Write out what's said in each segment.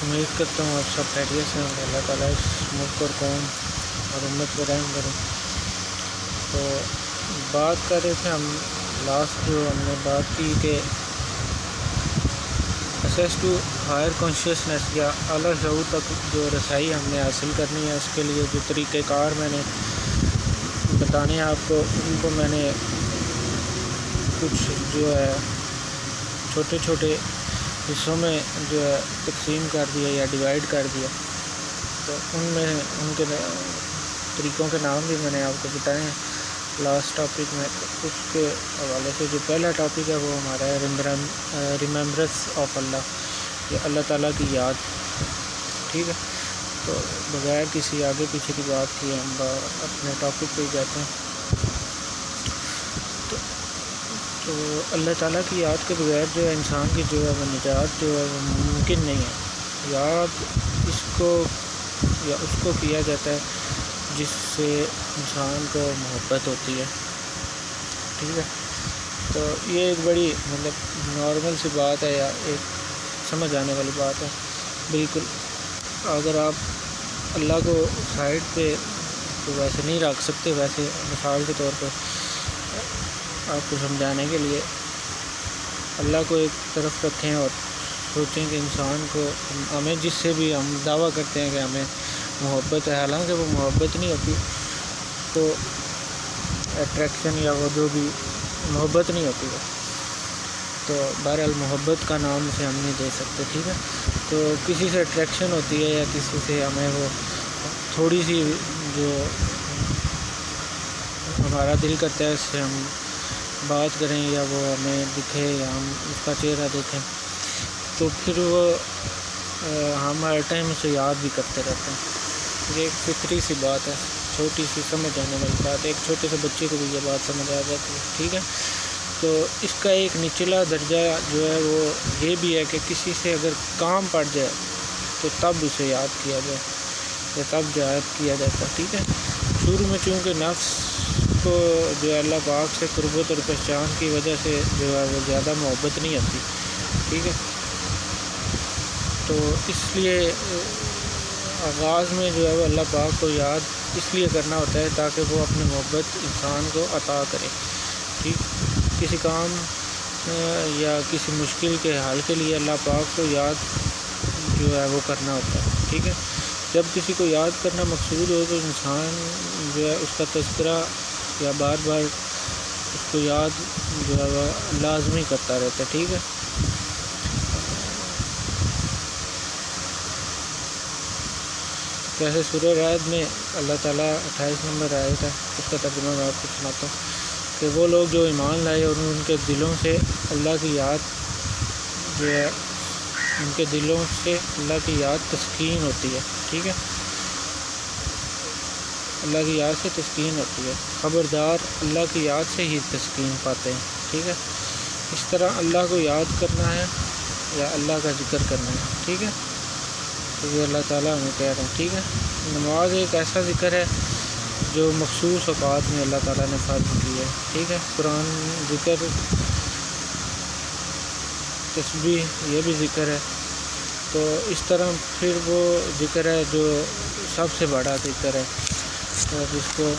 امید کرتا ہوں آپ سب خیریت سے ہوں. اللہ تعالیٰ اس ملک اور قوم اور امت پہ رحم کریں. تو بات کر رہے تھے ہم لاسٹ جو ہم نے بات کی کہ ایکسیس ٹو ہائر کانشیسنیس یا اعلیٰ شعور تک جو رسائی ہم نے حاصل کرنی ہے، اس کے لیے جو طریقہ کار میں نے بتانے ہیں آپ کو، ان کو میں نے کچھ جو ہے چھوٹے چھوٹے حصوں میں جو ہے تقسیم کر دیا یا ڈیوائڈ کر دیا. تو ان کے طریقوں کے نام بھی میں نے آپ کو بتائے ہیں لاسٹ ٹاپک میں. اس کے حوالے سے جو پہلا ٹاپک ہے وہ ہمارا ہے ریممبرنس آف اللہ، یا اللہ تعالیٰ کی یاد. ٹھیک ہے، تو بغیر کسی آگے پیچھے کی بات کیے ہم اپنے ٹاپک پہ ہی جاتے ہیں. تو اللہ تعالیٰ کی یاد کے بغیر جو ہے انسان کی جو ہے وہ نجات جو ہے وہ ممکن نہیں ہے. یاد اس کو کیا جاتا ہے جس سے انسان کو محبت ہوتی ہے. ٹھیک ہے، تو یہ ایک بڑی نارمل سی بات ہے، یا ایک سمجھ آنے والی بات ہے. بالکل اگر آپ اللہ کو سائڈ پہ تو ویسے نہیں رکھ سکتے، ویسے مثال کے طور پہ آپ کو سمجھانے کے لیے اللہ کو ایک طرف رکھیں اور سوچیں کہ انسان کو ہمیں جس سے بھی ہم دعویٰ کرتے ہیں کہ ہمیں محبت ہے، حالانکہ وہ محبت نہیں ہوتی، تو اٹریکشن یا وہ جو بھی محبت نہیں ہوتی وہ، تو بہرحال محبت کا نام اسے ہم نہیں دے سکتے. ٹھیک ہے، تو کسی سے اٹریکشن ہوتی ہے یا کسی سے ہمیں وہ تھوڑی سی جو ہمارا دل کرتا ہے اس سے ہم بات کریں یا وہ ہمیں دکھے یا ہم اس کا چہرہ دیکھیں، تو پھر وہ ہم ہر ٹائم اسے یاد بھی کرتے رہتے ہیں. یہ ایک فطری سی بات ہے، چھوٹی سی سمجھ آنے والی بات ہے. ایک چھوٹے سے بچے کو بھی یہ بات سمجھ آ جاتی ہے. ٹھیک ہے، تو اس کا ایک نچلا درجہ جو ہے وہ یہ بھی ہے کہ کسی سے اگر کام پڑ جائے تو تب اسے یاد کیا جائے یا تب یاد کیا جاتا. ٹھیک ہے، شروع میں چونکہ نفس کو جو ہے اللہ پاک سے قربت اور پہچان کی وجہ سے جو ہے وہ زیادہ محبت نہیں آتی. ٹھیک ہے، تو اس لیے آغاز میں جو ہے وہ اللہ پاک کو یاد اس لیے کرنا ہوتا ہے تاکہ وہ اپنی محبت انسان کو عطا کرے. ٹھیک، کسی کام یا کسی مشکل کے حل کے لیے اللہ پاک کو یاد جو ہے وہ کرنا ہوتا ہے. ٹھیک ہے، جب کسی کو یاد کرنا مقصود ہو تو انسان جو ہے اس کا تذکرہ یا بار بار اس کو یاد جو ہے وہ لازمی کرتا رہتا ہے. ٹھیک ہے، جیسے سورہ رعد میں اللہ تعالیٰ 28 نمبر آیت ہے، اس کا ترجمہ میں آپ کو سناتا ہوں کہ وہ لوگ جو ایمان لائے اور ان کے دلوں سے اللہ کی یاد جو ہے ان کے دلوں سے اللہ کی یاد تسکین ہوتی ہے. ٹھیک ہے، اللہ کی یاد سے تسکین ہوتی ہے. خبردار اللہ کی یاد سے ہی تسکین پاتے ہیں. ٹھیک ہے، اس طرح اللہ کو یاد کرنا ہے یا اللہ کا ذکر کرنا ہے. ٹھیک ہے، تو یہ اللہ تعالیٰ ہمیں کہہ رہے ہیں. ٹھیک ہے، نماز ایک ایسا ذکر ہے جو مخصوص اوقات میں اللہ تعالیٰ نے فرض کی ہے. ٹھیک ہے، قرآن ذکر، تسبیح یہ بھی ذکر ہے. تو اس طرح پھر وہ ذکر ہے جو سب سے بڑا ذکر ہے، جس کو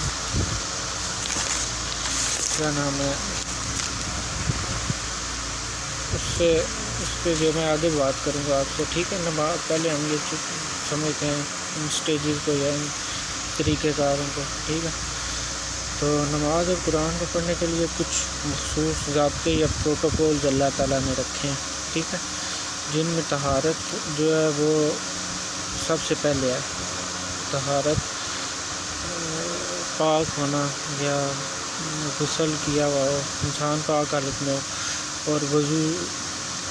کیا نام ہے اس پہ جو میں آگے بات کروں گا آپ سے. ٹھیک ہے، نماز پہلے ہم یہ سمجھتے ہیں ان سٹیجز کو یا ان طریقہ کاروں کو. ٹھیک ہے، تو نماز اور قرآن کو پڑھنے کے لیے کچھ مخصوص ضابطے یا پروٹوکولز اللہ تعالیٰ نے رکھے ہیں. ٹھیک ہے، جن میں طہارت جو ہے وہ سب سے پہلے ہے. طہارت، پاک ہونا یا غسل کیا ہوا ہو، انسان پاک حالت میں ہو، اور وضو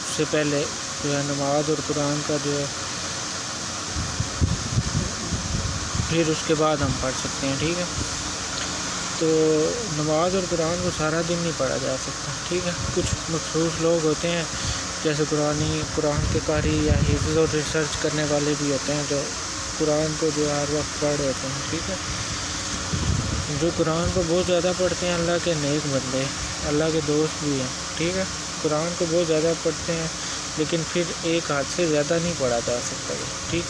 سے پہلے جو ہے نماز اور قرآن کا جو ہے پھر اس کے بعد ہم پڑھ سکتے ہیں. ٹھیک ہے، تو نماز اور قرآن کو سارا دن نہیں پڑھا جا سکتا. ٹھیک ہے، کچھ مخصوص لوگ ہوتے ہیں جیسے قرآن کے قاری یا حفظ اور ریسرچ کرنے والے بھی ہوتے ہیں جو قرآن کو جو ہر وقت پڑھ رہتے ہیں. ٹھیک ہے، جو قرآن کو بہت زیادہ پڑھتے ہیں اللہ کے نیک بندے، اللہ کے دوست بھی ہیں. ٹھیک ہے، قرآن کو بہت زیادہ پڑھتے ہیں لیکن پھر ایک ہاتھ سے زیادہ نہیں پڑھا جا سکتا یہ، ٹھیک۔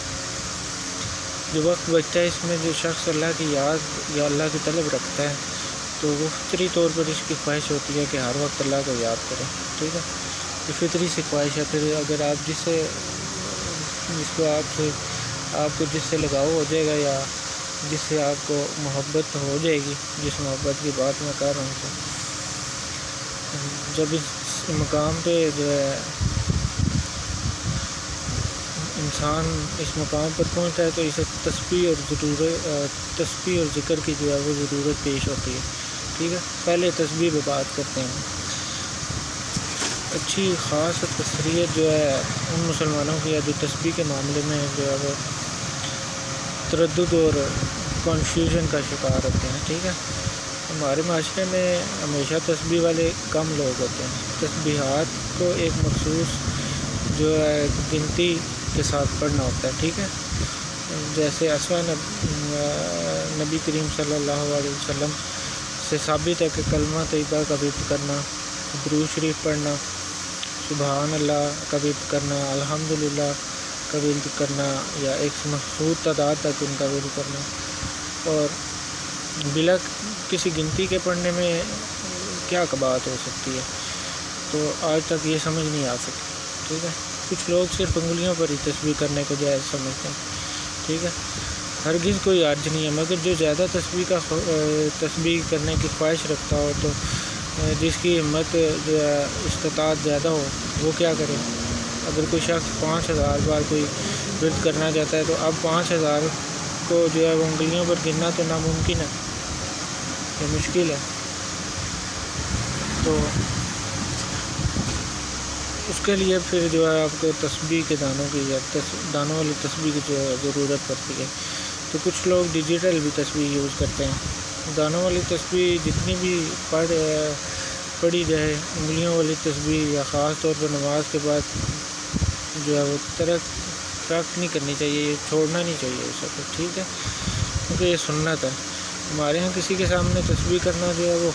جو وقت بچتا ہے اس میں جو شخص اللہ کی یاد یا اللہ کی طلب رکھتا ہے تو وہ فطری طور پر اس کی خواہش ہوتی ہے کہ ہر وقت اللہ کو یاد کرے، ٹھیک ہے۔ یہ فطری سی خواہش ہے۔ پھر اگر آپ جس کو جس سے لگاؤ ہو جائے گا یا جس سے آپ کو محبت ہو جائے گی، جس محبت کی بات میں کر رہا ہوں، تو جب اس مقام پہ جو ہے انسان اس مقام پر پہنچتا ہے تو اسے تسبیح اور ذکر کی جو ہے وہ ضرورت پیش ہوتی ہے، ٹھیک ہے۔ پہلے تسبیح پہ بات کرتے ہیں۔ اچھی خاص تصریح جو ہے ان مسلمانوں کی ہے جو تسبیح کے معاملے میں جو ہے وہ تردد اور کنفیوژن کا شکار ہوتے ہیں، ٹھیک ہے۔ ہمارے معاشرے میں ہمیشہ تسبیح والے کم لوگ ہوتے ہیں۔ تسبیحات کو ایک مخصوص جو ہے گنتی کے ساتھ پڑھنا ہوتا ہے، ٹھیک ہے۔ جیسے نبی کریم صلی اللہ علیہ وسلم سے ثابت ہے کہ کلمہ طیبہ کا ورد کرنا، درود شریف پڑھنا، سبحان اللہ کا ورد کرنا، الحمدللہ کا ورد کرنا یا ایک محدود تعداد تک ان کا ورد کرنا، اور بلا کسی گنتی کے پڑھنے میں کیا بات ہو سکتی ہے، تو آج تک یہ سمجھ نہیں آ سکی، ٹھیک ہے۔ کچھ لوگ صرف انگلیوں پر ہی تسبیح کرنے کو جائز سمجھتے ہیں، ٹھیک ہے۔ ہرگز کوئی حرج نہیں ہے، مگر جو زیادہ تسبیح کرنے کی خواہش رکھتا ہو تو جس کی ہمت جو ہے استطاعت زیادہ ہو وہ کیا کرے۔ اگر کوئی شخص 5000 بار کوئی ورد کرنا چاہتا ہے تو اب 5000 کو جو ہے وہ انگلیوں پر گننا تو ناممکن ہے، یہ مشکل ہے۔ تو اس کے لیے پھر جو ہے آپ کو تسبیح کے دانوں والی تسبیح کی جو ہے ضرورت پڑتی ہے۔ تو کچھ لوگ ڈیجیٹل بھی تسبیح یوز کرتے ہیں۔ دانوں والی تسبیح جتنی بھی پڑھی جائے، انگلیوں والی تسبیح یا خاص طور پر نماز کے بعد جو ہے وہ ترک نہیں کرنی چاہیے، یہ چھوڑنا نہیں چاہیے اس وقت، ٹھیک ہے، کیونکہ یہ سنت ہے۔ ہمارے ہاں کسی کے سامنے تسبیح کرنا جو ہے وہ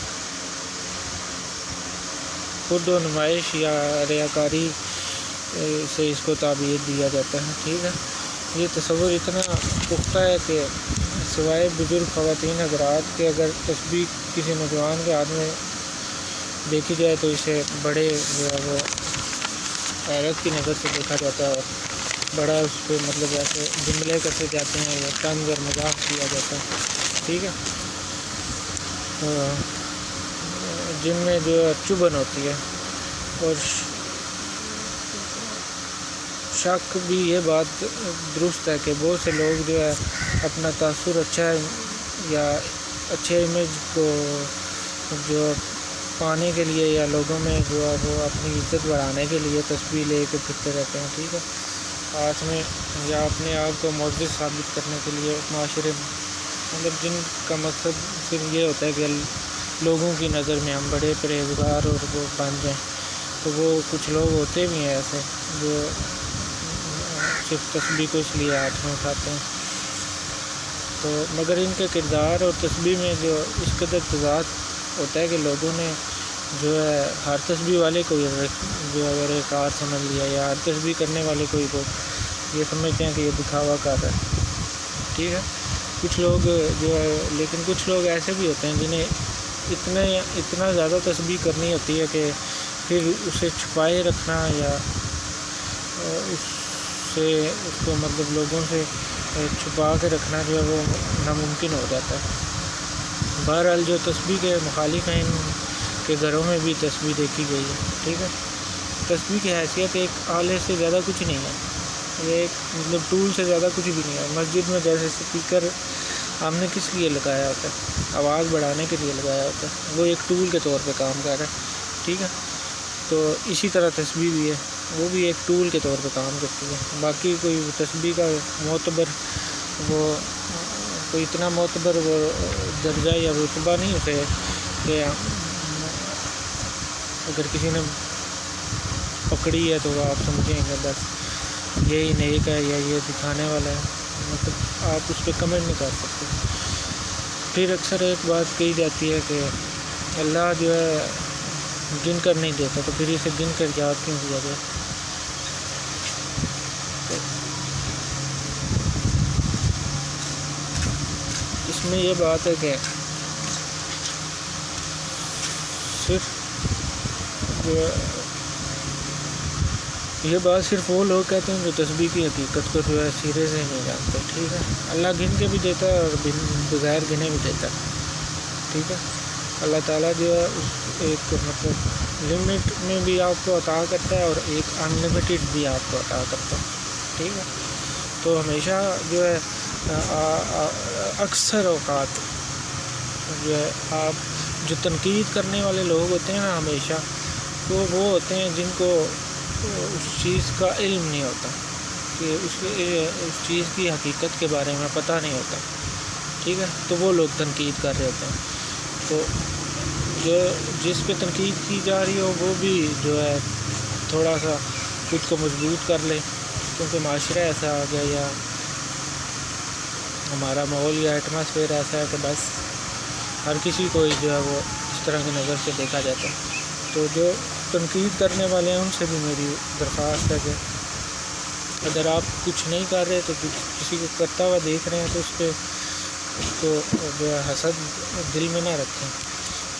خود و نمائش یا ریاکاری سے اس کو تعبیر دیا جاتا ہے، ٹھیک ہے۔ یہ تصور اتنا پختہ ہے کہ سوائے بزرگ خواتین حضرات کے اگر تسبیح کسی نوجوان کے ہاتھ میں دیکھی جائے تو اسے بڑے جو ہے وہ حیرت کی نظر سے دیکھا جاتا ہے، اور بڑا اس پہ مطلب ایسے جملے کسے جاتے ہیں یا طنز اور مذاق کیا جاتا ہے، ٹھیک ہے۔ جن میں جو چبھن ہوتی ہے، اور شک بھی یہ بات درست ہے کہ بہت سے لوگ جو ہے اپنا تاثر اچھا یا اچھے امیج کو جو پانے کے لیے یا لوگوں میں جو ہے وہ اپنی عزت بڑھانے کے لیے تسبیح لے کے پھرتے رہتے ہیں، ٹھیک ہے، ہاتھ میں، یا اپنے آپ کو معزز ثابت کرنے کے لیے معاشرے میں، مطلب جن کا مقصد صرف یہ ہوتا ہے کہ لوگوں کی نظر میں ہم بڑے پرہیزگار اور وہ بن جائیں۔ تو وہ کچھ لوگ ہوتے بھی ہیں ایسے جو صرف تسبیح کو اس لیے ہاتھ میں اٹھاتے ہیں، تو مگر ان کے کردار اور تسبیح میں جو اس قدر تضاد ہوتا ہے کہ لوگوں نے جو ہے ہر تسبیح والے کو جو ہے ریاکار سمجھ لیا، یا ہر تسبیح کرنے والے کو یہ سمجھتے ہیں کہ یہ دکھاوا کر رہا ہے، ٹھیک ہے۔ کچھ لوگ جو ہے، لیکن کچھ لوگ ایسے بھی ہوتے ہیں جنہیں اتنا زیادہ تسبیح کرنی ہوتی ہے کہ پھر اسے چھپائے رکھنا یا اس کو مطلب لوگوں سے چھپا کے رکھنا جو ہے وہ ناممکن ہو جاتا ہے۔ بہرحال جو تسبیح کے مخالف ہیں ان کے گھروں میں بھی تسبیح دیکھی گئی ہے، ٹھیک ہے۔ تسبیح کی حیثیت ایک آلے سے زیادہ کچھ نہیں ہے، یہ ایک مطلب ٹول سے زیادہ کچھ بھی نہیں ہے۔ مسجد میں جیسے اسپیکر ہم نے کس لیے لگایا ہوتا ہے، آواز بڑھانے کے لیے لگایا ہوتا ہے، وہ ایک ٹول کے طور پہ کام کر رہا ہے، ٹھیک ہے۔ تو اسی طرح تسبیح بھی ہے، وہ بھی ایک ٹول کے طور پہ کام کرتی ہے۔ باقی کوئی تسبیح کا معتبر وہ کوئی اتنا معتبر وہ درجہ یا رتبہ نہیں ہوتے کہ اگر کسی نے پکڑی ہے تو آپ سمجھیں گے بس یہی نیک ہے یا یہ دکھانے والا ہے، مطلب آپ اس پہ کمنٹ نہیں کر سکتے۔ پھر اکثر ایک بات کہی جاتی ہے کہ اللہ جو ہے گن کر نہیں دیتا، تو پھر اسے گن کر یاد کیوں کیا جائے۔ اس میں یہ بات ہے کہ صرف یہ بات صرف وہ لوگ کہتے ہیں جو تسبیح کی حقیقت کو جو ہے سرے سے نہیں جانتے، ٹھیک ہے. اللہ گن کے بھی دیتا ہے اور بغیر گنے بھی دیتا ہے، ٹھیک ہے. اللہ تعالیٰ جو ہے ایک مطلب لمٹ میں بھی آپ کو عطا کرتا ہے اور ایک ان لمیٹیڈ بھی آپ کو عطا کرتا ہے، ٹھیک ہے. تو ہمیشہ جو ہے اکثر اوقات جو ہے آپ جو تنقید کرنے والے لوگ ہوتے ہیں نا، ہمیشہ وہ ہوتے ہیں جن کو اس چیز کا علم نہیں ہوتا، کہ اس چیز کی حقیقت کے بارے میں پتہ نہیں ہوتا، ٹھیک ہے. تو وہ لوگ تنقید کر رہے ہوتے ہیں. تو جو جس پہ تنقید کی جا رہی ہو وہ بھی جو ہے تھوڑا سا خود کو مضبوط کر لے، کیونکہ معاشرہ ایسا آ گیا یا ہمارا ماحول یا ایٹماسفیئر ایسا ہے کہ بس ہر کسی کو جو ہے وہ اس طرح کی نظر سے دیکھا جاتا ہے. تو جو تنقید کرنے والے ہیں ان سے بھی میری درخواست ہے کہ اگر آپ کچھ نہیں کر رہے تو کسی کو کرتا ہوا دیکھ رہے ہیں تو اس کو جو ہے حسد دل میں نہ رکھیں،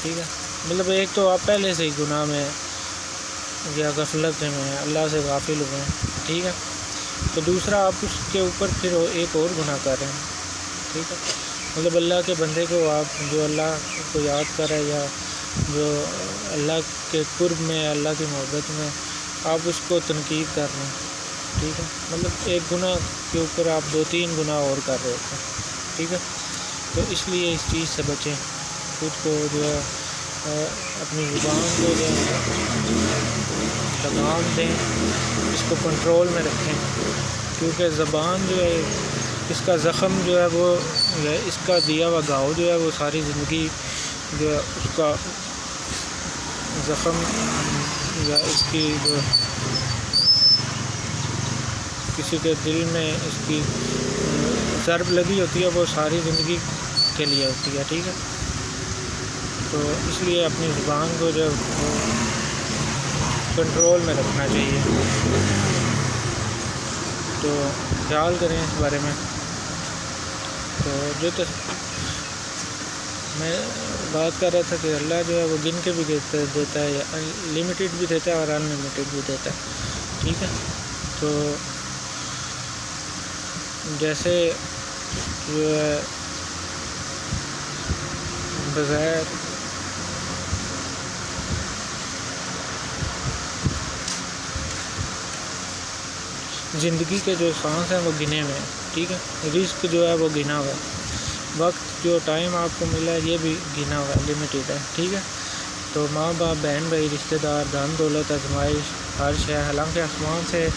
ٹھیک ہے. مطلب ایک تو آپ پہلے سے ہی گناہ میں یا غفلت میں اللہ سے غافل ہوئے ہیں، ٹھیک ہے. تو دوسرا آپ اس کے اوپر پھر ایک اور گناہ کر رہے ہیں، ٹھیک ہے. مطلب اللہ کے بندے کو آپ جو اللہ کو یاد کر رہے ہیں یا جو اللہ کے قرب میں اللہ کی محبت میں آپ اس کو تنقید کر رہے ہیں، ٹھیک ہے. مطلب ایک گناہ کے اوپر آپ 2-3 گناہ اور کر رہے ہوتے ہیں، ٹھیک ہے. تو اس لیے اس چیز سے بچیں، خود کو جو ہے اپنی زبان کو جو ہے لگام دیں، اس کو کنٹرول میں رکھیں، کیونکہ زبان جو ہے اس کا زخم جو ہے وہ اس کا دیا ہوا گھاؤ جو ہے وہ ساری زندگی جو ہے اس کا زخم یا اس کی جو کسی کے دل میں اس کی ضرب لگی ہوتی ہے وہ ساری زندگی کے لیے ہوتی ہے، ٹھیک ہے. تو اس لیے اپنی زبان کو جو کنٹرول میں رکھنا چاہیے. تو خیال کریں اس بارے میں. تو میں بات کر رہا تھا کہ اللہ جو ہے وہ گن کے بھی دیتا ہے یا لمیٹیڈ بھی دیتا ہے اور ان لمیٹیڈ بھی دیتا ہے، ٹھیک ہے. تو جیسے جو ہے بغیر زندگی کے جو سانس ہیں وہ گنے ہوئے ہیں، ٹھیک ہے. رزق جو ہے وہ گنا ہوا ہے، وقت جو ٹائم آپ کو ملا ہے یہ بھی گنا ہوا ہے، لمیٹیڈ ہے، ٹھیک ہے. تو ماں باپ، بہن بھائی، رشتہ دار، دھن دولت، آزمائش، ہر شے، حالانکہ آسمان سے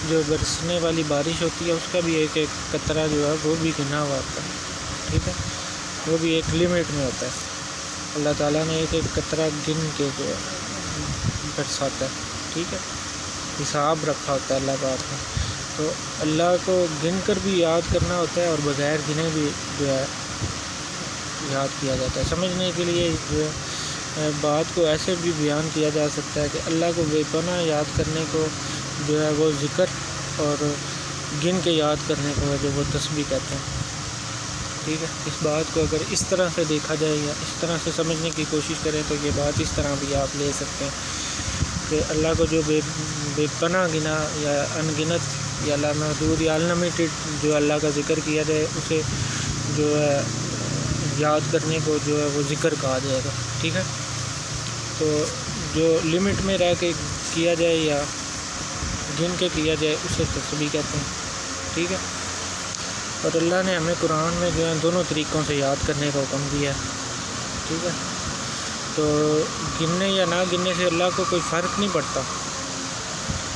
جو برسنے والی بارش ہوتی ہے اس کا بھی ایک ایک قطرہ جو ہے وہ بھی گنا ہوا ہوتا ہے، ٹھیک ہے. وہ بھی ایک لمٹ میں ہوتا ہے. اللہ تعالیٰ نے ایک ایک قطرہ گن کے جو ہے برساتا ہے، ٹھیک ہے. حساب رکھا ہوتا ہے اللہ پاک نے. تو اللہ کو گن کر بھی یاد کرنا ہوتا ہے اور بغیر گنے بھی جو ہے یاد کیا جاتا ہے. سمجھنے کے لیے جو ہے بات کو ایسے بھی بیان کیا جا سکتا ہے کہ اللہ کو بے پناہ یاد کرنے کو جو ہے وہ ذکر اور گن کے یاد کرنے کو جو وہ تسبیح کہتے ہیں، ٹھیک ہے. اس بات کو اگر اس طرح سے دیکھا جائے یا اس طرح سے سمجھنے کی کوشش کریں تو یہ بات اس طرح بھی آپ لے سکتے ہیں کہ اللہ کو جو بے پناہ گنا یا ان گنت یا لامحدود یا انلمیٹڈ جو اللہ کا ذکر کیا جائے اسے جو ہے یاد کرنے کو جو ہے وہ ذکر کہا جائے گا، ٹھیک ہے. تو جو لمٹ میں رہ کے کیا جائے یا گن کے کیا جائے اسے تسبیح کہتے ہیں، ٹھیک ہے. اور اللہ نے ہمیں قرآن میں جو ہے دونوں طریقوں سے یاد کرنے کا حکم دیا ہے، ٹھیک ہے. تو گننے یا نہ گننے سے اللہ کو کوئی فرق نہیں پڑتا.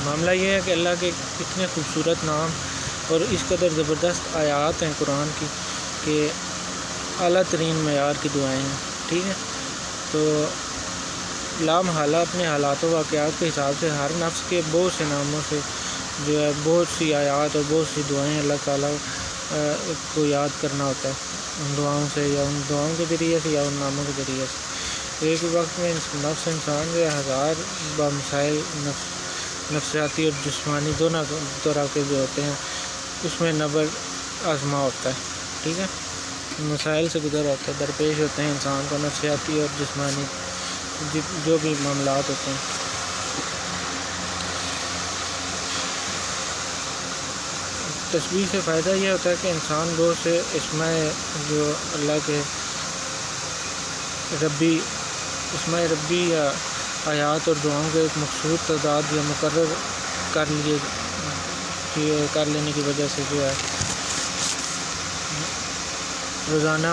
معاملہ یہ ہے کہ اللہ کے اتنے خوبصورت نام اور اس قدر زبردست آیات ہیں قرآن کی کہ اعلیٰ ترین معیار کی دعائیں ہیں، ٹھیک ہے. تو لامحالہ اپنے حالات و واقعات کے حساب سے ہر نفس کے بہت سے ناموں سے جو ہے بہت سی آیات اور بہت سی دعائیں اللہ تعالیٰ کو یاد کرنا ہوتا ہے ان دعاؤں سے یا ان دعاؤں کے ذریعے سے یا ان ناموں کے ذریعے سے. ایک وقت میں نفس انسان جو ہے ہزار بامسائل نفسیاتی اور جسمانی دونوں طرح کے جو ہوتے ہیں اس میں نبر آزما ہوتا ہے، ٹھیک ہے. مسائل سے گزر ہوتا ہے، درپیش ہوتے ہیں انسان کو نفسیاتی اور جسمانی جو بھی معاملات ہوتے ہیں۔ تسبیح سے فائدہ یہ ہوتا ہے کہ انسان بہت سے اسماء جو اللہ کے اسماء ربی یا آیات اور دعاؤں کے ایک مخصوص تعداد یا مقرر کر لینے کی وجہ سے جو ہے روزانہ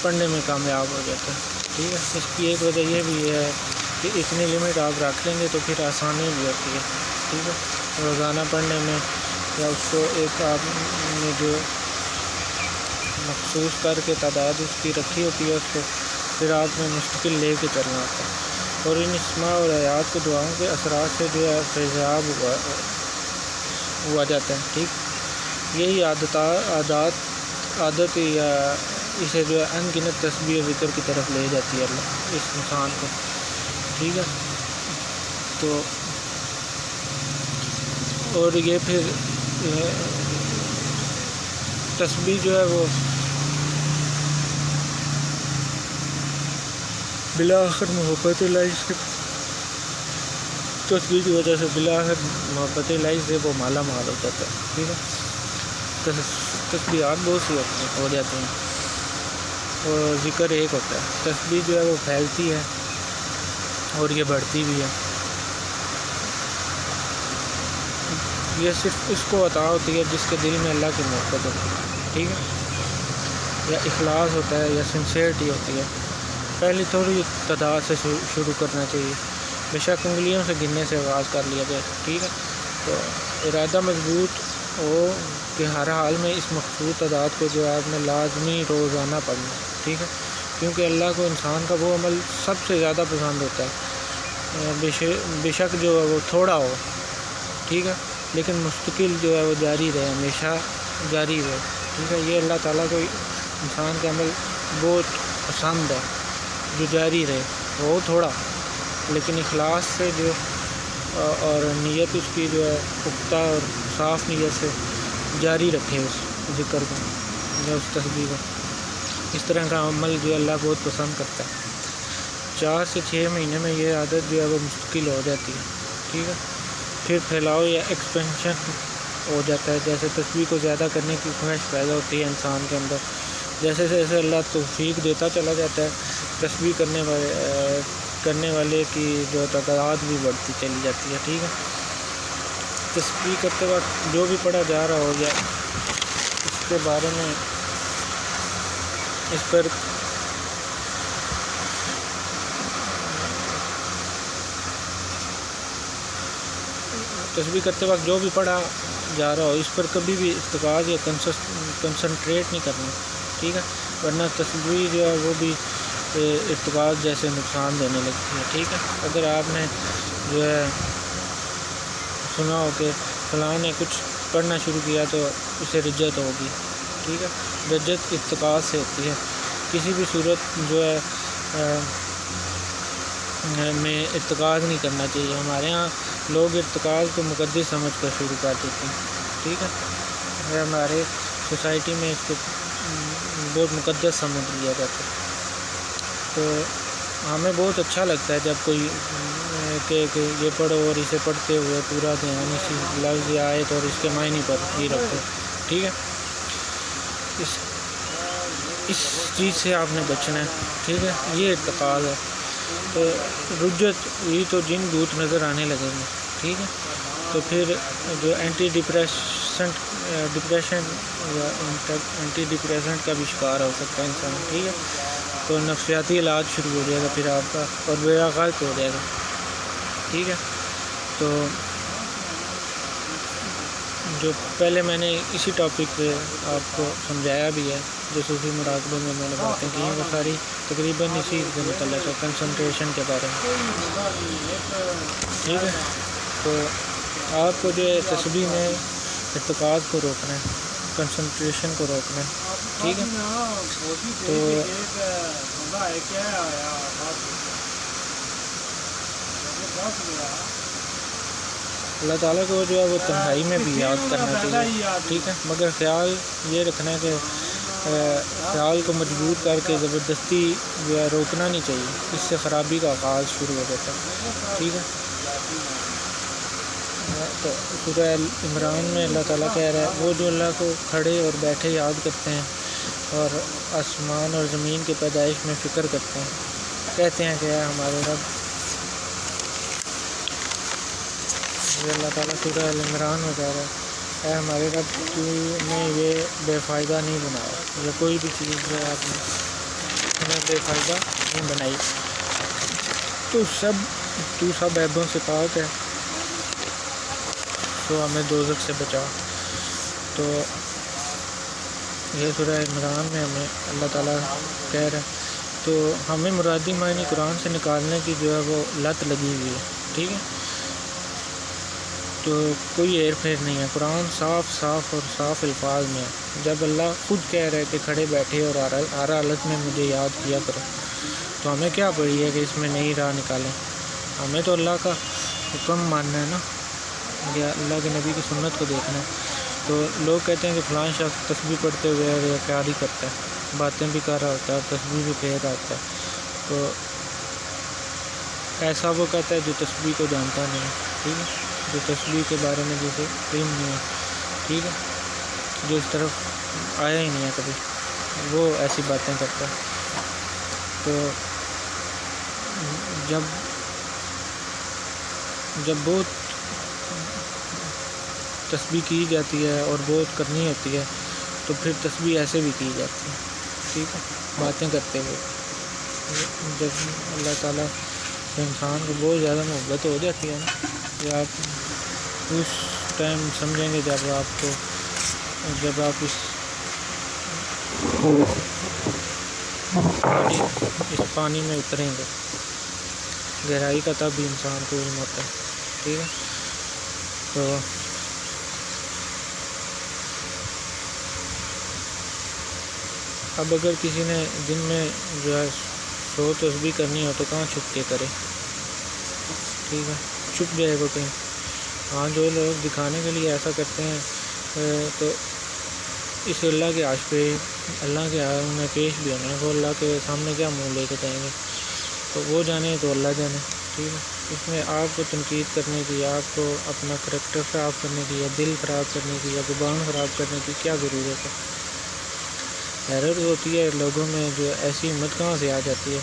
پڑھنے میں کامیاب ہو جاتا ہے، ٹھیک ہے۔ اس کی ایک وجہ یہ بھی ہے کہ اتنی لمٹ آپ رکھ لیں گے تو پھر آسانی بھی ہوتی ہے، ٹھیک ہے، روزانہ پڑھنے میں، یا اس کو ایک آپ نے جو مخصوص کر کے تعداد اس کی رکھی ہوتی ہے، اس کو پھر آپ نے مستقل لے کے چلنا ہوتا ہے، اور ان اسماء اور آیات کو دعاؤں کے اثرات سے جو ہے فیضیاب ہوا جاتا ہے، ٹھیک۔ یہی عادت یا اسے جو ہے ان گنت تسبیح و ذکر کی طرف لے جاتی ہے اللہ اس انسان کو، ٹھیک ہے۔ تو اور یہ پھر تسبیح جو ہے وہ بالآخر محبت الہی سے، تسبیح کی وجہ سے بالآخر محبت الہی سے وہ مالا مال ہو جاتا ہے، ٹھیک ہے۔ تسبیحات بہت سی ہو جاتی ہیں اور ذکر ایک ہوتا ہے۔ تسبیح جو ہے وہ پھیلتی ہے اور یہ بڑھتی بھی ہے، یہ صرف اس کو عطا ہوتی ہے جس کے دل میں اللہ کی محبت ہوتی ہے، ٹھیک ہے، یا اخلاص ہوتا ہے یا سنسیئرٹی ہوتی ہے۔ پہلی تھوڑی تعداد سے شروع کرنا چاہیے، بے شک انگلیوں سے گننے سے آغاز کر لیا جائے، ٹھیک ہے۔ تو ارادہ مضبوط ہو کہ ہر حال میں اس مخصوص تعداد کو جو ہے آپ نے لازمی روزانہ پڑھنا، ٹھیک ہے، کیونکہ اللہ کو انسان کا وہ عمل سب سے زیادہ پسند ہوتا ہے، بے شک جو ہے وہ تھوڑا ہو، ٹھیک ہے، لیکن مستقل جو ہے وہ جاری رہے، ہمیشہ جاری رہے، ٹھیک ہے۔ یہ اللہ تعالیٰ کو انسان کا عمل بہت پسند ہے جو جاری رہے، وہ تھوڑا لیکن اخلاص سے جو اور نیت اس کی جو ہے پختہ اور صاف نیت سے جاری رکھے اس ذکر کو یا اس تسبیح کو، اس طرح کا عمل جو اللہ بہت پسند کرتا ہے۔ 4 سے 6 مہینے میں یہ عادت جو ہے وہ مستقل ہو جاتی ہے، ٹھیک ہے، پھر پھیلاؤ یا ایکسپینشن ہو جاتا ہے، جیسے تسبیح کو زیادہ کرنے کی خواہش پیدا ہوتی ہے انسان کے اندر، جیسے جیسے اللہ توفیق دیتا چلا جاتا ہے، تسبیح کرنے والے کی جو تعداد بھی بڑھتی چلی جاتی ہے، ٹھیک ہے۔ تسبیح کرتے وقت جو بھی پڑھا جا رہا ہو یا اس کے بارے میں اس پر تسبیح کرتے وقت جو بھی پڑھا جا رہا ہو اس پر کبھی بھی ارتکاز یا کنسنٹریٹ نہیں کرنا، ٹھیک ہے، ورنہ تسبیح جو ہے وہ بھی ارتکاز جیسے نقصان دینے لگتی ہے، ٹھیک ہے۔ اگر آپ نے جو ہے سنا ہو کہ فلاں نے کچھ پڑھنا شروع کیا تو اسے رجت ہوگی، ٹھیک ہے، رجت ارتکاز سے ہوتی ہے، کسی بھی صورت جو ہے میں ارتکاز نہیں کرنا چاہیے۔ ہمارے ہاں لوگ ارتکاز کو مقدس سمجھ کر شروع کر دیتے ہیں، ٹھیک ہے، ہمارے سوسائٹی میں اس کو بہت مقدس سمجھ لیا جاتا ہے، تو ہمیں بہت اچھا لگتا ہے جب کوئی کہ یہ پڑھو اور اسے پڑھتے ہوئے پورا دھیان اسی لفظ آیت اور اس کے معنی پر ہی رکھو، ٹھیک ہے۔ اس چیز سے آپ نے بچنا ہے، ٹھیک ہے، یہ ارتکاز ہے۔ تو رجت یہ تو جن بھوت نظر آنے لگیں گے، ٹھیک ہے، تو پھر جو اینٹی ڈپریشن یا اینٹی ڈپریسنٹ کا بھی شکار ہو سکتا ہے انسان، ٹھیک ہے، تو نفسیاتی علاج شروع ہو جائے گا پھر آپ کا، اور بیڑا غرق ہو جائے گا، ٹھیک ہے۔ تو جو پہلے میں نے اسی ٹاپک پہ آپ کو سمجھایا بھی ہے، جو صوفی مراقبے میں نے باتیں کی ہیں وہ ساری تقریباً اسی کے متعلق ہے، کنسنٹریشن کے بارے میں، ٹھیک ہے۔ تو آپ کو جو ہے تسبیح میں ارتکاز کو روکنا ہے، کنسنٹریشن کو روکنا ہے، ٹھیک ہے۔ تو اللہ تعالیٰ کو جو ہے وہ تنہائی میں بھی یاد کرنا چاہیے، ٹھیک ہے، مگر خیال یہ رکھنا ہے کہ خیال کو مجبور کر کے زبردستی جو ہے روکنا نہیں چاہیے، اس سے خرابی کا آغاز شروع ہو جاتا ہے، ٹھیک ہے۔ تو سورہ عمران میں اللہ تعالیٰ کہہ رہا ہے، وہ جو اللہ کو کھڑے اور بیٹھے یاد کرتے ہیں اور آسمان اور زمین کی پیدائش میں فکر کرتے ہیں، کہتے ہیں کہ اے ہمارے رب، اللہ تعالیٰ سورہ عمران میں کہہ رہا ہے، اے ہمارے رب، تو نے یہ بے فائدہ نہیں بنایا، یا کوئی بھی چیز جو ہے آپ نے بے فائدہ نہیں بنائی، تو سب عیبوں سے پاک ہے، تو ہمیں دوزخ سے بچا۔ تو یہ سورہ عمران میں ہمیں اللہ تعالیٰ کہہ رہا ہے، تو ہمیں مرادی معنی قرآن سے نکالنے کی جو ہے وہ لت لگی ہوئی ہے، ٹھیک ہے۔ تو کوئی ہیر پھیر نہیں ہے، قرآن صاف الفاظ میں ہے۔ جب اللہ خود کہہ رہے کہ کھڑے بیٹھے اور ہر حالت میں مجھے یاد کیا کرو، تو ہمیں کیا پڑی ہے کہ اس میں نئی راہ نکالیں؟ ہمیں تو اللہ کا حکم ماننا ہے نا، یا اللہ کے نبی کی سنت کو دیکھنا ہے۔ تو لوگ کہتے ہیں کہ فلاں شخص تسبیح پڑھتے ہوئے ریاکاری کرتا ہے، باتیں بھی کر رہا ہوتا ہے اور تسبیح بھی پھیر رہا ہوتا ہے، تو ایسا وہ کہتا ہے جو تسبیح کو جانتا نہیں ہے، ٹھیک ہے، جو تسبیح کے بارے میں جسے علم نہیں ہے، ٹھیک ہے، جو اس طرف آیا ہی نہیں ہے کبھی، وہ ایسی باتیں کرتا ہے۔ تو جب بہت تسبیح کی جاتی ہے اور بہت کرنی ہوتی ہے، تو پھر تسبیح ایسے بھی کی جاتی ہے، ٹھیک ہے، باتیں کرتے ہوئے۔ جب اللہ تعالیٰ سے انسان کو بہت زیادہ محبت ہو جاتی ہے نا، کہ آپ اس ٹائم سمجھیں گے جب آپ اس پانی میں اتریں گے، گہرائی کا تب بھی انسان کو علم ہوتا ہے، ٹھیک ہے۔ تو اب اگر کسی نے دن میں جو ہے 100 تسبیح کرنی ہو تو کہاں چھپ کے کرے، ٹھیک ہے، چھپ جائے گا کہیں۔ ہاں، جو لوگ دکھانے کے لیے ایسا کرتے ہیں تو اس اللہ کے عرش پہ اللہ کے میں پیش بھی ہونا ہے، وہ اللہ کے سامنے کیا منہ لے کے جائیں گے، تو وہ جانے تو اللہ جانے، ٹھیک ہے۔ اس میں آپ کو تنقید کرنے کی، آپ کو اپنا کریکٹر خراب کرنے کی، یا دل خراب کرنے کی، یا زبان خراب کرنے کی کیا ضرورت ہے؟ حیرت ہوتی ہے لوگوں میں، جو ایسی ہمت کہاں سے آ جاتی ہے،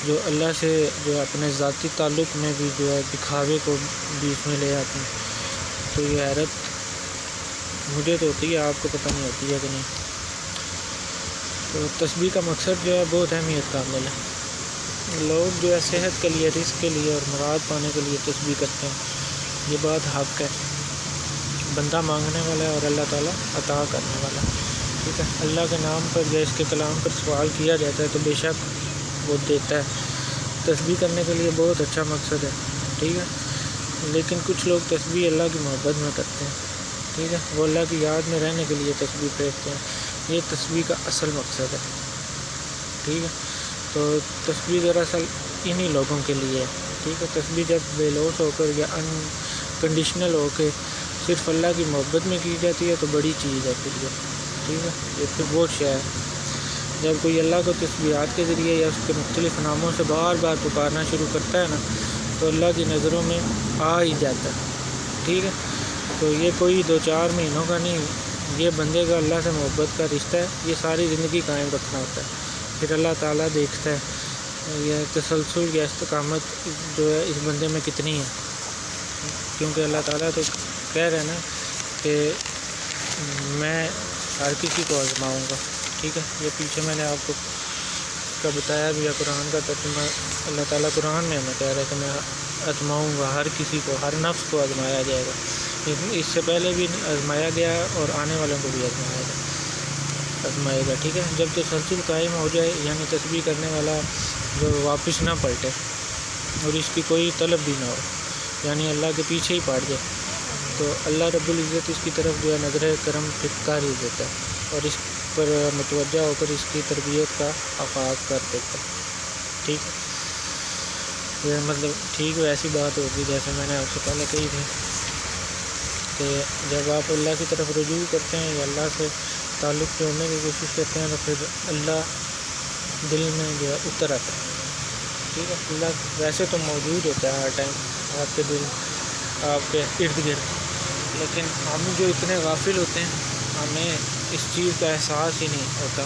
جو اللہ سے جو اپنے ذاتی تعلق میں بھی جو ہے دکھاوے کو بیچ میں لے آتے ہیں۔ تو یہ حیرت مجھے تو ہوتی ہے، آپ کو پتہ نہیں ہوتی ہے کہ نہیں۔ تو تسبیح کا مقصد جو ہے بہت اہمیت کا عمل ہے۔ لوگ جو ہے صحت کے لیے، رزق کے لیے اور مراد پانے کے لیے تسبیح کرتے ہیں، یہ بات حق ہے۔ بندہ مانگنے والا ہے اور اللہ تعالیٰ عطا کرنے والا ہے، ٹھیک ہے۔ اللہ کے نام پر یا اس کے کلام پر سوال کیا جاتا ہے تو بے شک وہ دیتا ہے۔ تسبیح کرنے کے لیے بہت اچھا مقصد ہے، ٹھیک ہے، لیکن کچھ لوگ تسبیح اللہ کی محبت میں کرتے ہیں، ٹھیک ہے، وہ اللہ کی یاد میں رہنے کے لیے تسبیح پھیرتے ہیں۔ یہ تسبیح کا اصل مقصد ہے، ٹھیک ہے۔ تو تسبیح دراصل انہی لوگوں کے لیے ہے، ٹھیک ہے۔ تسبیح جب بے لوث ہو کر یا انکنڈیشنل ہو کے صرف اللہ کی محبت میں کی جاتی ہے تو بڑی چیز ہے پھر یہ، ٹھیک ہے، یہ پھر بہت شے ہے۔ جب کوئی اللہ کو تسبیحات کے ذریعے یا اس کے مختلف ناموں سے بار بار پکارنا شروع کرتا ہے نا، تو اللہ کی نظروں میں آ ہی جاتا ہے، ٹھیک ہے۔ تو یہ کوئی 2-4 مہینوں کا نہیں، یہ بندے کا اللہ سے محبت کا رشتہ ہے، یہ ساری زندگی قائم رکھنا ہوتا ہے۔ پھر اللہ تعالیٰ دیکھتا ہے یہ تسلسل یا استقامت جو ہے اس بندے میں کتنی ہے، کیونکہ اللہ تعالیٰ تو کہہ رہے ہیں نا کہ میں ہر کسی کو آزماؤں گا، ٹھیک ہے۔ یہ پیچھے میں نے آپ کو بتایا بھی ہے، قرآن کا ترجمہ اللہ تعالیٰ قرآن میں ہمیں کہہ رہا ہے کہ میں آزماؤں گا، ہر کسی کو، ہر نفس کو آزمایا جائے گا۔ اس سے پہلے بھی آزمایا گیا اور آنے والوں کو بھی آزمائے گا، ٹھیک ہے۔ جب تسلسل قائم ہو جائے، یعنی تسبیح کرنے والا جو واپس نہ پلٹے اور اس کی کوئی طلب بھی نہ ہو، یعنی اللہ کے پیچھے ہی پڑ جائے، تو اللہ رب العزت اس کی طرف جو ہے نظر کرم کر ہی دیتا ہے اور اس پر متوجہ ہو کر اس کی تربیت کا آغاز کر دیتا ہے، ٹھیک ہے۔ یہ مطلب ٹھیک ویسی بات ہوگی جیسے میں نے آپ سے پہلے کہی تھی کہ جب آپ اللہ کی طرف رجوع کرتے ہیں یا اللہ سے تعلق جوڑنے کی کوشش کرتے ہیں تو پھر اللہ دل میں جو ہے اتر آتا ہے. ٹھیک ہے. اللہ ویسے تو موجود ہوتا ہے ہر ٹائم آپ کے دل آپ کے ارد گرد، لیکن ہم جو اتنے غافل ہوتے ہیں ہمیں اس چیز کا احساس ہی نہیں ہوتا،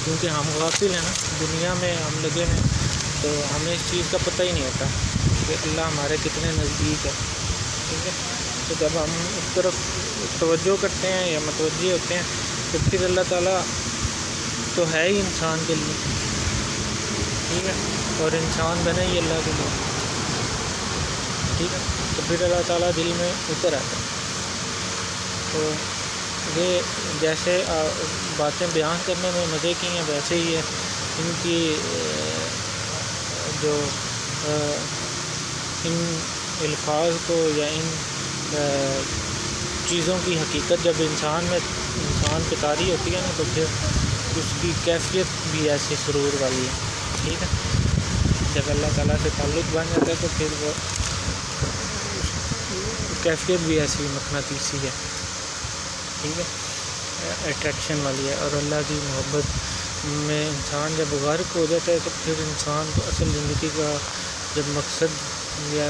کیونکہ ہم غافل ہیں نا، دنیا میں ہم لگے ہیں، تو ہمیں اس چیز کا پتہ ہی نہیں ہوتا کہ اللہ ہمارے کتنے نزدیک ہے. ٹھیک ہے. تو جب ہم اس طرف توجہ کرتے ہیں یا متوجہ ہوتے ہیں تو پھر اللہ تعالیٰ تو ہے ہی انسان کے لیے. ٹھیک ہے. اور انسان بنے ہی اللہ کے لیے. ٹھیک ہے. تو پھر اللہ تعالیٰ دل میں اتر آتا ہے. تو یہ جیسے باتیں بیان کرنے میں مزے کی ہیں، ویسے ہی ہے ان کی جو ان الفاظ کو یا ان چیزوں کی حقیقت جب انسان پہ طاری ہوتی ہے نا، تو پھر اس کی کیفیت بھی ایسی سرور والی ہے. ٹھیک ہے. جب اللہ تعالیٰ سے تعلق بن جاتا ہے تو پھر وہ کیفیت بھی ایسی مقناطیسی ہے. ٹھیک ہے. اٹریکشن والی ہے. اور اللہ کی محبت میں انسان جب غرق ہو جاتا ہے تو پھر انسان کو اصل زندگی کا جب مقصد یا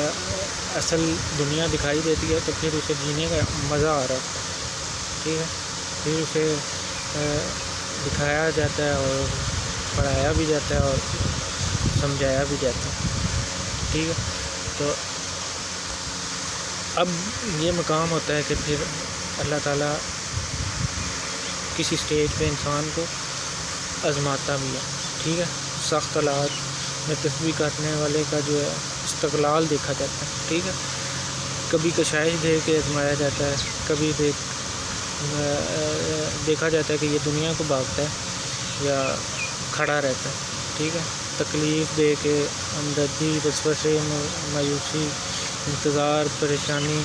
اصل دنیا دکھائی دیتی ہے تو پھر اسے جینے کا مزہ آ رہا ہے. ٹھیک ہے. پھر اسے دکھایا جاتا ہے اور پڑھایا بھی جاتا ہے اور سمجھایا بھی جاتا ہے. ٹھیک ہے. تو اب یہ مقام ہوتا ہے کہ پھر اللہ تعالیٰ کسی سٹیج پہ انسان کو آزماتا بھی ہے. ٹھیک ہے. سخت حالات میں تسبیح کرنے والے کا جو ہے استقلال دیکھا جاتا ہے. ٹھیک ہے. کبھی کشائش دے کے آزمایا جاتا ہے، کبھی دیکھا جاتا ہے کہ یہ دنیا کو بھاگتا ہے یا کھڑا رہتا ہے. ٹھیک ہے. تکلیف دے کے ہمدردی، وسوسے، مایوسی، انتظار، پریشانی،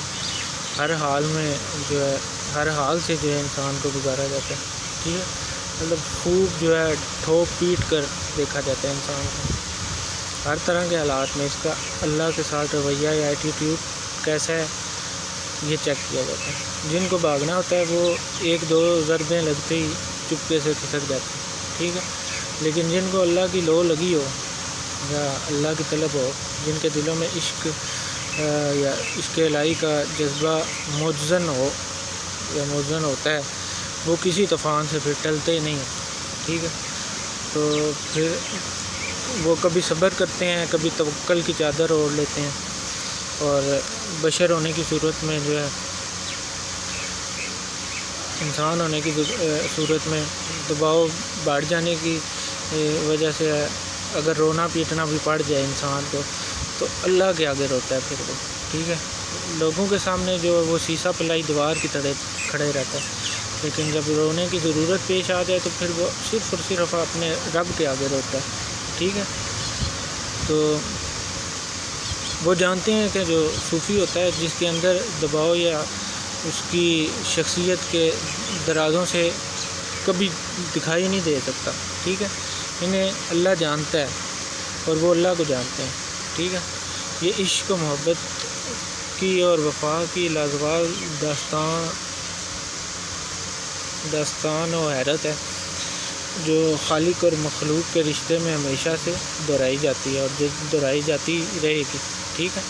ہر حال میں جو ہے ہر حال سے جو ہے انسان کو گزارا جاتا ہے. ٹھیک ہے. مطلب خوب جو ہے ٹھوک پیٹ کر دیکھا جاتا ہے انسان کو ہر طرح کے حالات میں. اس کا اللہ کے ساتھ رویہ یا ایٹیٹیوڈ کیسا ہے یہ چیک کیا جاتا ہے. جن کو بھاگنا ہوتا ہے وہ ایک دو ضربیں لگتے ہی چپکے سے کھسک جاتے ہیں. ٹھیک ہے. لیکن جن کو اللہ کی لو لگی ہو یا اللہ کی طلب ہو، جن کے دلوں میں عشق یا عشق الہی کا جذبہ موزن ہو یا موزن ہوتا ہے، وہ کسی طوفان سے پھر ٹلتے ہی نہیں ہیں. ٹھیک ہے. تو پھر وہ کبھی صبر کرتے ہیں، کبھی توکل کی چادر اوڑھ لیتے ہیں، اور بشر ہونے کی صورت میں جو ہے انسان ہونے کی صورت میں دباؤ بڑھ جانے کی وجہ سے اگر رونا پیٹنا بھی پڑ جائے انسان کو تو اللہ کے آگے روتا ہے پھر وہ. ٹھیک ہے. لوگوں کے سامنے جو وہ سیسا پلائی دیوار کی طرح کھڑے رہتا ہے، لیکن جب رونے کی ضرورت پیش آ جائے تو پھر وہ صرف اور صرف اپنے رب کے آگے روتا ہے. ٹھیک ہے. تو وہ جانتے ہیں کہ جو صوفی ہوتا ہے جس کے اندر دباؤ یا اس کی شخصیت کے درازوں سے کبھی دکھائی نہیں دے سکتا. ٹھیک ہے. انہیں اللہ جانتا ہے اور وہ اللہ کو جانتے ہیں. ٹھیک ہے. یہ عشق و محبت کی اور وفا کی لازوال داستان و حیرت ہے جو خالق اور مخلوق کے رشتے میں ہمیشہ سے دہرائی جاتی ہے اور جو دہرائی جاتی رہے گی. ٹھیک ہے.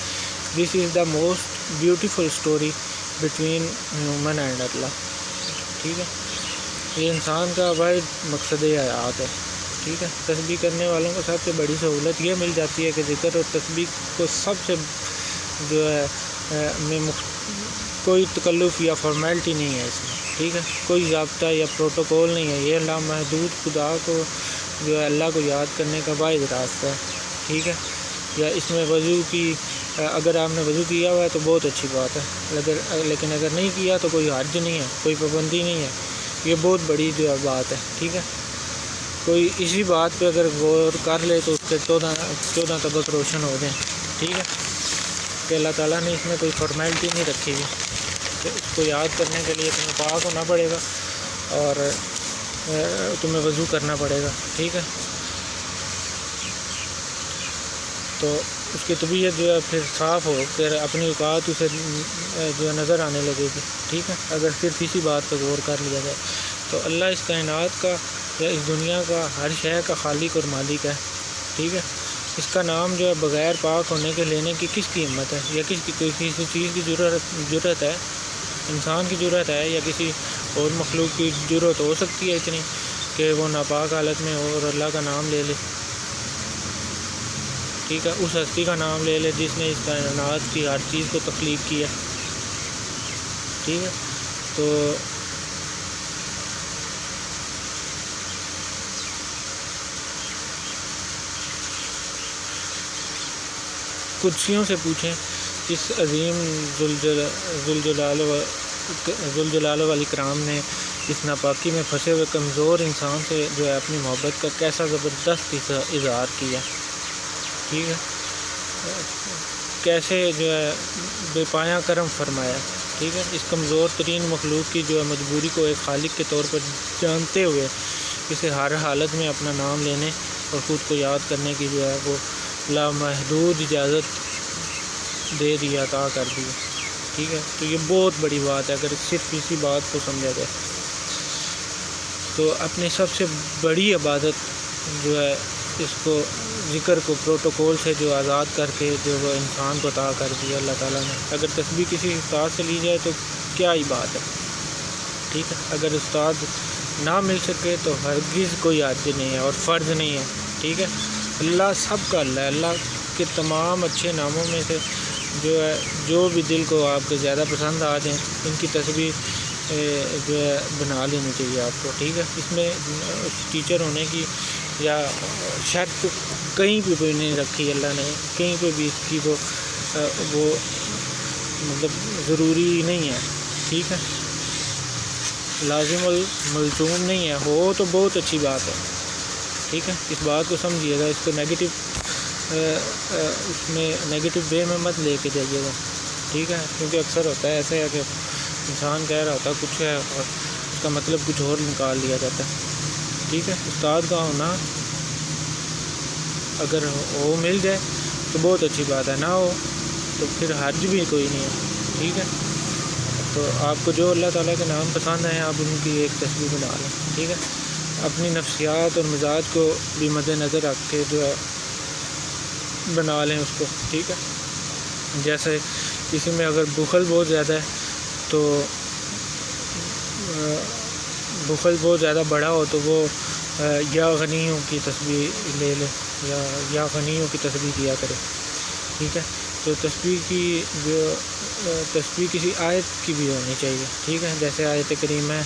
This is the most beautiful story between human and Allah. ٹھیک ہے. یہ انسان کا واحد مقصد حیات ہے. ٹھیک ہے. تسبیح کرنے والوں کو سب سے بڑی سہولت یہ مل جاتی ہے کہ ذکر اور تسبیح کو سب سے جو ہے کوئی تکلف یا فارمیلٹی نہیں ہے اس میں. ٹھیک ہے. کوئی ضابطہ یا پروٹوکول نہیں ہے. یہ لامحدود خدا کو جو ہے اللہ کو یاد کرنے کا واحد راستہ ہے. ٹھیک ہے. یا اس میں وضو کی اگر آپ نے وضو کیا ہوا ہے تو بہت اچھی بات ہے، لیکن اگر نہیں کیا تو کوئی حرج نہیں ہے، کوئی پابندی نہیں ہے. یہ بہت بڑی جو ہے بات ہے. ٹھیک ہے. کوئی اسی بات پہ اگر غور کر لے تو اس کے 14 طبق روشن ہو جائیں. ٹھیک ہے. کہ اللہ تعالیٰ نے اس میں کوئی فارمیلٹی نہیں رکھی ہوئی کہ اس کو یاد کرنے کے لیے تمہیں پاک ہونا پڑے گا اور تمہیں وضو کرنا پڑے گا. ٹھیک ہے. تو اس کی طبیعت جو ہے پھر صاف ہو پھر اپنی اوقات اسے جو ہے نظر آنے لگے گی. ٹھیک ہے. اگر صرف اسی بات پہ غور کر لیا جائے تو اللہ اس کائنات کا یا اس دنیا کا ہر شے کا خالق اور مالک ہے، ٹھیک ہے۔ اس کا نام جو ہے بغیر پاک ہونے کے لینے کی کس کی ہمت ہے، یا کسی چیز کی جرت ہے، انسان کی جرت ہے یا کسی اور مخلوق کی جرت ہو سکتی ہے اتنی کہ وہ ناپاک حالت میں ہو اور اللہ کا نام لے لے، ٹھیک ہے، اس ہستی کا نام لے لے جس نے اس کائنات کی ہر چیز کو تخلیق کیا، ٹھیک ہے۔ تو قدسیوں سے پوچھیں اس عظیم ذوالجلال والاکرام نے اس ناپاکی میں پھنسے ہوئے کمزور انسان سے جو ہے اپنی محبت کا کیسا زبردست اظہار کیا، ٹھیک ہے، کیسے جو ہے بے پایاں کرم فرمایا، ٹھیک ہے۔ اس کمزور ترین مخلوق کی جو ہے مجبوری کو ایک خالق کے طور پر جانتے ہوئے اسے ہر حالت میں اپنا نام لینے اور خود کو یاد کرنے کی جو ہے وہ لامحدود اجازت دے دی، عطا کر دی، ٹھیک ہے۔ تو یہ بہت بڑی بات ہے اگر صرف اسی بات کو سمجھا جائے تو اپنی سب سے بڑی عبادت جو ہے اس کو ذکر کو پروٹوکول سے جو آزاد کر کے جو وہ انسان کو عطا کر دیا اللہ تعالیٰ نے۔ اگر تسبیح کسی استاد سے لی جائے تو کیا ہی بات ہے، ٹھیک ہے۔ اگر استاد نہ مل سکے تو ہرگز کوئی حرج نہیں ہے اور فرض نہیں ہے، ٹھیک ہے۔ اللہ سب کا اللہ ہے، اللہ کے تمام اچھے ناموں میں سے جو ہے جو بھی دل کو آپ کے زیادہ پسند آ جائیں ان کی تسبیح جو ہے بنا لینی چاہیے آپ کو، ٹھیک ہے۔ اس میں ٹیچر ہونے کی یا شرط کہیں پہ بھی نہیں رکھی اللہ نے، کہیں پہ بھی اس کی وہ مطلب ضروری نہیں ہے، ٹھیک ہے، لازم الملزوم نہیں ہے، ہو تو بہت اچھی بات ہے، ٹھیک ہے۔ اس بات کو سمجھیے گا، اس کو اس میں نیگیٹو وے میں مت لے کے جائیے گا، ٹھیک ہے، کیونکہ اکثر ہوتا ہے ایسا ہے کہ انسان کہہ رہا ہوتا ہے کچھ ہے اور اس کا مطلب کچھ اور نکال لیا جاتا ہے، ٹھیک ہے۔ استاد کا ہونا اگر وہ مل جائے تو بہت اچھی بات ہے، نہ ہو تو پھر حرج بھی کوئی نہیں ہے، ٹھیک ہے۔ تو آپ کو جو اللہ تعالیٰ کے نام پسند ہیں آپ ان کی ایک تسبیح بنا لیں، ٹھیک ہے۔ اپنی نفسیات اور مزاج کو بھی مد نظر رکھ کے جو ہے بنا لیں اس کو، ٹھیک ہے۔ جیسے کسی میں اگر بخل بہت زیادہ ہے تو بخل بہت زیادہ بڑا ہو تو وہ یا غنیوں کی تسبیح لے لے یا غنیوں کی تسبیح کیا کرے، ٹھیک ہے۔ تو تسبیح کسی آیت کی بھی ہونی چاہیے، ٹھیک ہے، جیسے آیت کریمہ ہے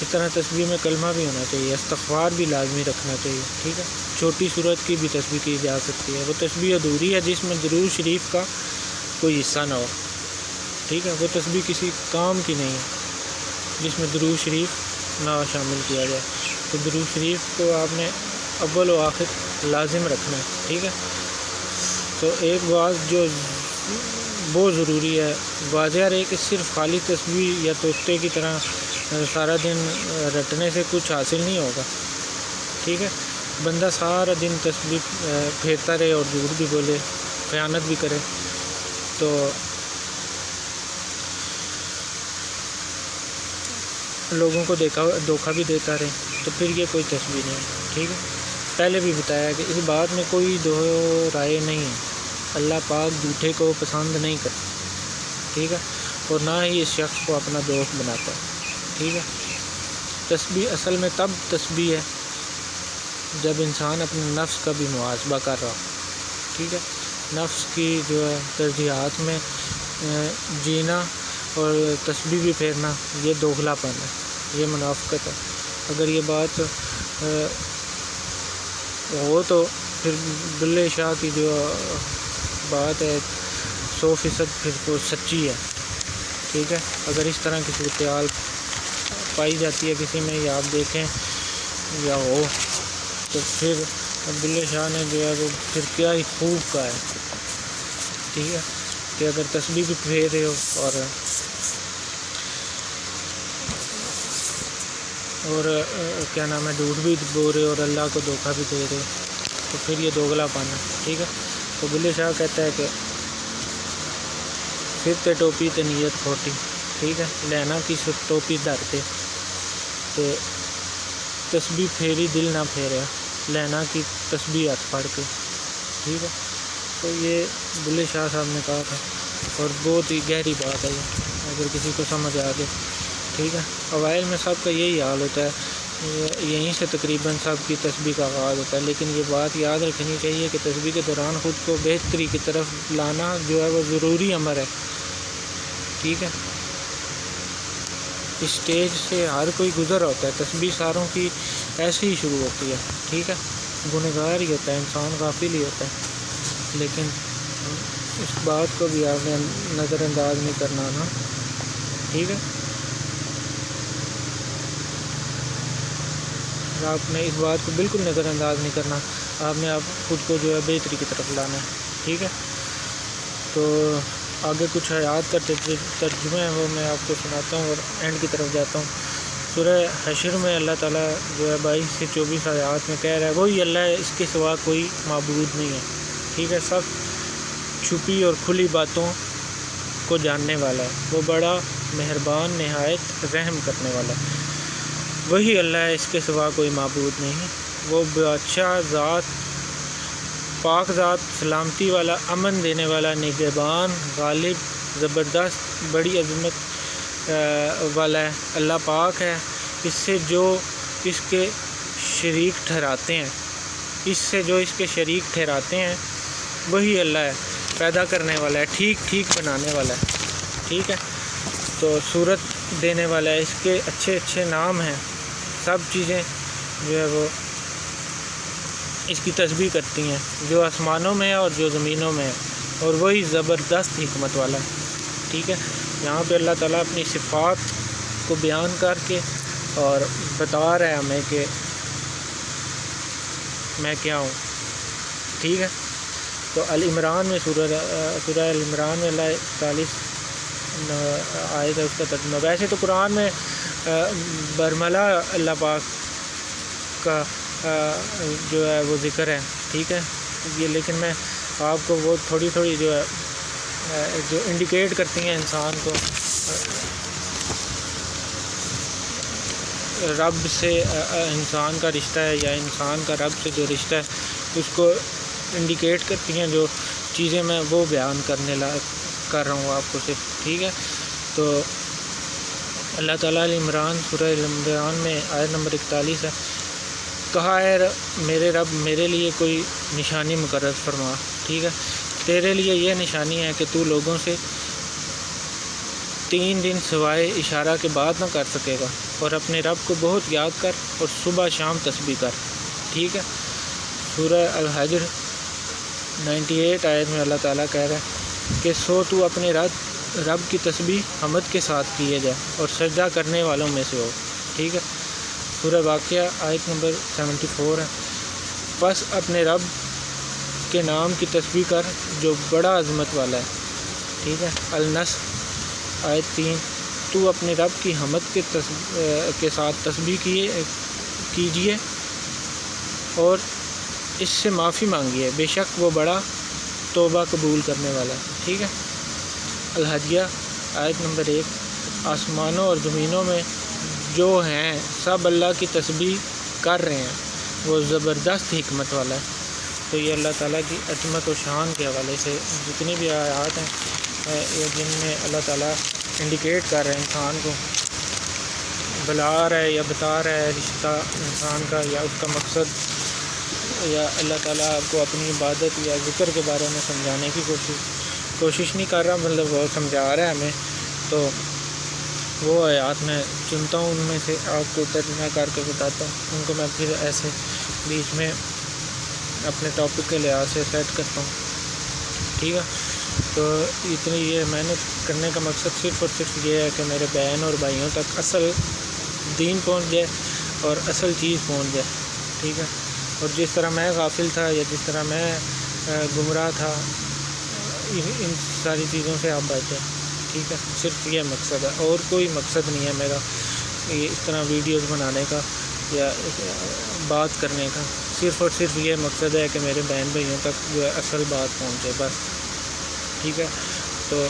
اس طرح تسبیح میں کلمہ بھی ہونا چاہیے، استغفار بھی لازمی رکھنا چاہیے، ٹھیک ہے۔ چھوٹی صورت کی بھی تسبیح کی جا سکتی ہے، وہ تسبیح ادھوری ہے جس میں درود شریف کا کوئی حصہ نہ ہو، ٹھیک ہے، وہ تسبیح کسی کام کی نہیں ہے جس میں درود شریف نہ شامل کیا جائے۔ تو درود شریف کو آپ نے اول و آخر لازم رکھنا ہے، ٹھیک ہے۔ تو ایک بات جو بہت ضروری ہے واضح رہے کہ صرف خالی تسبیح یا طوطے کی طرح سارا دن رٹنے سے کچھ حاصل نہیں ہوگا، ٹھیک ہے۔ بندہ سارا دن تسبیح پھیرتا رہے اور جھوٹ بھی بولے، خیانت بھی کرے تو لوگوں کو دھوکہ بھی دیتا رہے تو پھر یہ کوئی تسبیح نہیں ہے، ٹھیک ہے۔ پہلے بھی بتایا کہ اس بات میں کوئی دو رائے نہیں ہے، اللہ پاک جھوٹے کو پسند نہیں کرتا، ٹھیک ہے، اور نہ ہی اس شخص کو اپنا دوست بناتا ہے، ٹھیک ہے۔ تسبیح اصل میں تب تسبیح ہے جب انسان اپنے نفس کا بھی محاسبہ کر رہا ہو، ٹھیک ہے۔ نفس کی جو ہے ترجیحات میں جینا اور تسبیح بھی پھیرنا یہ دوغلا پن ہے، یہ منافقت ہے۔ اگر یہ بات ہو تو پھر بلے شاہ کی جو بات ہے 100% پھر تو سچی ہے، ٹھیک ہے۔ اگر اس طرح کی صورتحال پائی جاتی ہے کسی میں یا آپ دیکھیں یا ہو تو پھر بلے شاہ نے جو ہے وہ پھر کیا ہی خوب کہا ہے، ٹھیک ہے، کہ اگر تسبیح بھی پھیر رہے ہو اور کیا نام ہے جھوٹ بھی بول رہے اور اللہ کو دھوکہ بھی دے رہے تو پھر یہ دوغلا پن ہے، ٹھیک ہے۔ تو بلے شاہ کہتا ہے کہ پھر تے ٹوپی تے نیت کھوٹی، ٹھیک ہے، لینا کی ٹوپی ڈرتے تو تسبیح پھیری دل نہ پھیرا، لینا کی تسبیح ہاتھ پڑھ کے، ٹھیک ہے۔ تو یہ بلے شاہ صاحب نے کہا تھا، اور بہت ہی گہری بات ہے یہ، اگر کسی کو سمجھ آ جائے، ٹھیک ہے۔ اوائل میں سب کا یہی حال ہوتا ہے، یہیں سے تقریباً سب کی تسبیح کا آغاز ہوتا ہے، لیکن یہ بات یاد رکھنی چاہیے کہ تسبیح کے دوران خود کو بہتری کی طرف لانا جو ہے وہ ضروری امر ہے، ٹھیک ہے۔ اس سٹیج سے ہر کوئی گزر ہوتا ہے، تسبیح ساروں کی ایسے ہی شروع ہوتی ہے، ٹھیک ہے۔ گنہگار ہی ہوتا ہے انسان، غافل ہی ہوتا ہے، لیکن اس بات کو بھی آپ نے نظر انداز نہیں کرنا نا، ٹھیک ہے۔ آپ نے اس بات کو بالکل نظر انداز نہیں کرنا، آپ نے آپ خود کو جو ہے بہتری کی طرف لانا ہے، ٹھیک ہے۔ تو آگے کچھ آیات کا ترجمہ ہے وہ میں آپ کو سناتا ہوں اور اینڈ کی طرف جاتا ہوں۔ سورہ حشر میں اللہ تعالیٰ جو ہے 22 سے 24 آیات میں کہہ رہا ہے، وہی اللہ ہے، اس کے سوا کوئی معبود نہیں ہے، ٹھیک ہے۔ سب چھپی اور کھلی باتوں کو جاننے والا ہے، وہ بڑا مہربان نہایت رحم کرنے والا ہے۔ وہی اللہ ہے، اس کے سوا کوئی معبود نہیں، وہ بادشاہ ذات، پاک ذات، سلامتی والا، امن دینے والا، نگہبان، غالب، زبردست، بڑی عظمت والا ہے۔ اللہ پاک ہے اس سے جو اس کے شریک ٹھہراتے ہیں، اس سے جو اس کے شریک ٹھہراتے ہیں، وہی اللہ ہے، پیدا کرنے والا ہے، ٹھیک ٹھیک بنانے والا ہے، ٹھیک ہے۔ تو صورت دینے والا ہے، اس کے اچھے اچھے نام ہیں، سب چیزیں جو ہے وہ اس کی تسبیح کرتی ہیں، جو آسمانوں میں ہے اور جو زمینوں میں ہے، اور وہی زبردست حکمت والا ہے، ٹھیک ہے۔ یہاں پہ اللہ تعالیٰ اپنی صفات کو بیان کر کے اور بتا رہا ہے ہمیں کہ میں کیا ہوں، ٹھیک ہے۔ تو العمران میں سورہ العمران میں اللہ 41 آیت ہے، اس کا ترجمہ۔ ویسے تو قرآن میں برملا اللہ پاک کا جو ہے وہ ذکر ہے، ٹھیک ہے یہ، لیکن میں آپ کو وہ تھوڑی تھوڑی جو ہے جو انڈیکیٹ کرتی ہیں انسان کو رب سے انسان کا رشتہ ہے، یا انسان کا رب سے جو رشتہ ہے اس کو انڈیکیٹ کرتی ہیں جو چیزیں میں وہ بیان کر رہا ہوں آپ کو صرف، ٹھیک ہے۔ تو اللہ تعالیٰ عمران سورہ عمران میں آیت نمبر 41 ہے، کہا ہے میرے رب میرے لیے کوئی نشانی مقرر فرما، ٹھیک ہے۔ تیرے لیے یہ نشانی ہے کہ تو لوگوں سے 3 دن سوائے اشارہ کے بات نہ کر سکے گا، اور اپنے رب کو بہت یاد کر اور صبح شام تسبیح کر، ٹھیک ہے۔ سورہ الحجر 98 آیت میں اللہ تعالیٰ کہہ رہا ہے کہ سو تو اپنے رب کی تسبیح حمد کے ساتھ کیے جائے اور سجدہ کرنے والوں میں سے ہو، ٹھیک ہے۔ سورہ واقعہ آیت نمبر 74 ہے، پس اپنے رب کے نام کی تسبیح کر جو بڑا عظمت والا ہے، ٹھیک ہے۔ النصر آیت 3، تو اپنے رب کی حمد کے ساتھ تسبیح کیجیے اور اس سے معافی مانگیے، بے شک وہ بڑا توبہ قبول کرنے والا ہے، ٹھیک ہے۔ الحجیہ آیت نمبر 1، آسمانوں اور زمینوں میں جو ہیں سب اللہ کی تسبیح کر رہے ہیں، وہ زبردست حکمت والا ہے۔ تو یہ اللہ تعالیٰ کی عظمت و شان کے حوالے سے جتنی بھی آیات ہیں جن میں اللہ تعالیٰ انڈیکیٹ کر رہے ہیں انسان کو، بلا رہا ہے یا بتا رہا ہے رشتہ انسان کا یا اس کا مقصد، یا اللہ تعالیٰ آپ کو اپنی عبادت یا ذکر کے بارے میں سمجھانے کی کوشش نہیں کر رہا، مطلب وہ سمجھا رہا ہے ہمیں۔ تو وہ آیات میں چنتا ہوں، ان میں سے آپ کو ترجمہ کر کے بتاتا ہوں، ان کو میں پھر ایسے بیچ میں اپنے ٹاپک کے لحاظ سے سیٹ کرتا ہوں، ٹھیک ہے۔ تو اتنی یہ محنت کرنے کا مقصد صرف اور صرف یہ ہے کہ میرے بہن اور بھائیوں تک اصل دین پہنچ جائے اور اصل چیز پہنچ جائے، ٹھیک ہے۔ اور جس طرح میں غافل تھا یا جس طرح میں گمراہ تھا، ان ساری چیزوں سے آپ بچیں، ٹھیک ہے۔ صرف یہ مقصد ہے، اور کوئی مقصد نہیں ہے میرا یہ اس طرح ویڈیوز بنانے کا یا بات کرنے کا، صرف اور صرف یہ مقصد ہے کہ میرے بہن بھائیوں تک جو ہے اصل بات پہنچے، بس، ٹھیک ہے۔ تو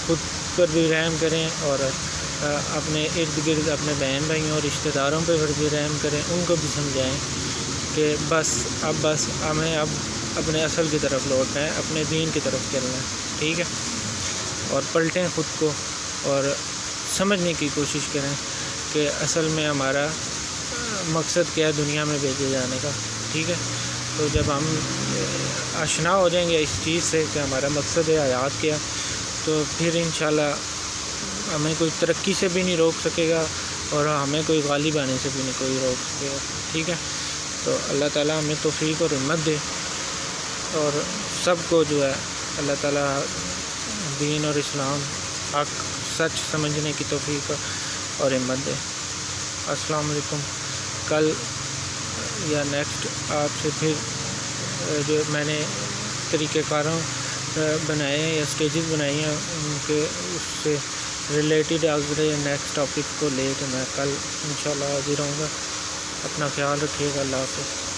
خود پر بھی رحم کریں اور اپنے ارد گرد اپنے بہن بھائیوں اور رشتہ داروں پہ بھی رحم کریں، ان کو بھی سمجھائیں کہ بس ہمیں اپنے اصل کی طرف لوٹنا ہے، اپنے دین کی طرف چلنا ہے، ٹھیک ہے. اور پلٹیں خود کو اور سمجھنے کی کوشش کریں کہ اصل میں ہمارا مقصد کیا ہے دنیا میں بھیجے جانے کا، ٹھیک ہے. تو جب ہم آشنا ہو جائیں گے اس چیز سے کہ ہمارا مقصد ہے حیات کیا، تو پھر انشاءاللہ ہمیں کوئی ترقی سے بھی نہیں روک سکے گا اور ہمیں کوئی غالب آنے سے بھی نہیں کوئی روک سکے گا، ٹھیک ہے. تو اللہ تعالیٰ ہمیں توفیق اور ہمت دے، اور سب کو جو ہے اللہ تعالیٰ دین اور اسلام حق سچ سمجھنے کی توفیق اور ہمت دے. السلام علیکم. کل یا نیکسٹ آپ سے پھر جو میں نے طریقہ کاروں بنائے ہیں یا اسٹیجز بنائی ہیں ان کے اس سے ریلیٹڈ اگر نیکسٹ ٹاپک کو لے کے میں کل انشاءاللہ حاضر ہوں گا. اپنا خیال رکھیے گا. اللہ حافظ.